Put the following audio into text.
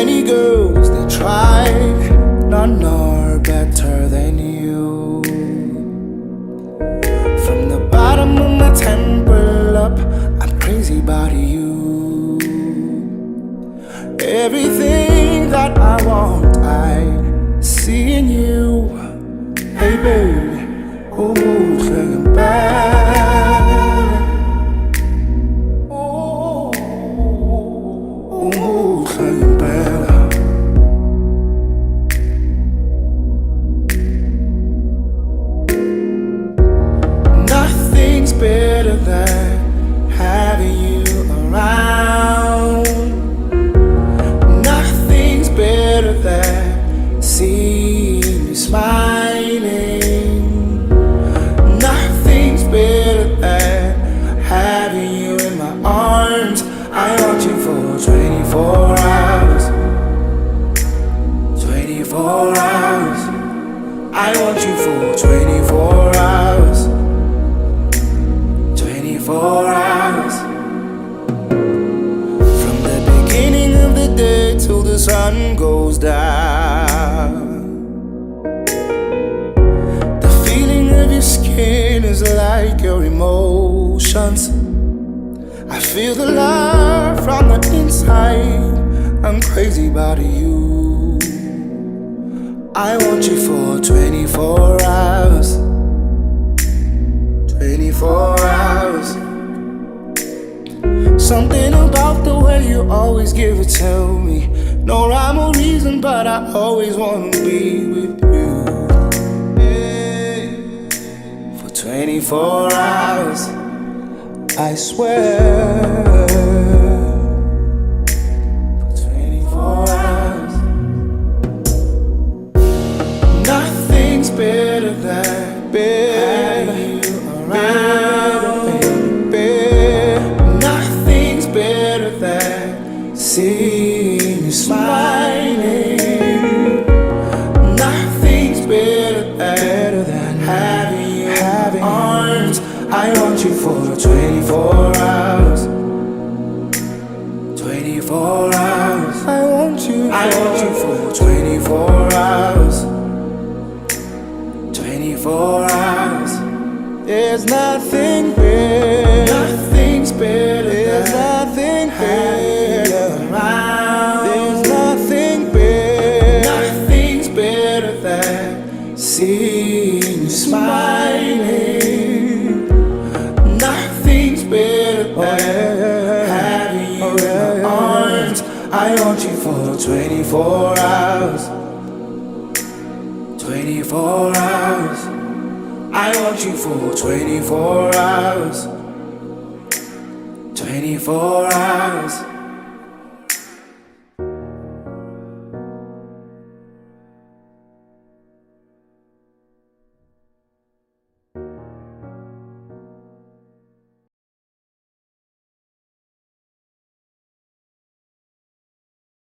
Many girls they tried, none are better than you. From the bottom of my temple up, I'm crazy about you. Everything that I want, I see in you. Hey baby, oh, singing back. Oh, singing back. Nothing's better than having you around. Nothing's better than seeing you smiling. Nothing's better than having you in my arms. I want you for 24 hours. 24 hours. I want you for 24 hours. 24 hours. From the beginning of the day till the sun goes down. The feeling of your skin is like your emotions. I feel the love from the inside. I'm crazy about you. I want you for 24 hours. 24 hours. Something about the way you always give it to me. No rhyme or reason, but I always wanna be with you. For 24 hours, I swear. For 24 hours. Nothing's better than having you around, baby. Nothing's better than seeing you smiling. Nothing's better than having you in arms. I want you for 24 hours. 24 hours. I want you for 24 hours. 24 hours. There's nothing better. Nothing's better. There's nothing better around. There's nothing better. Nothing's better than seeing you smiling. Nothing's better than having you in my arms. I want you for 24 hours. 24 hours. I want you for 24 hours. 24 hours.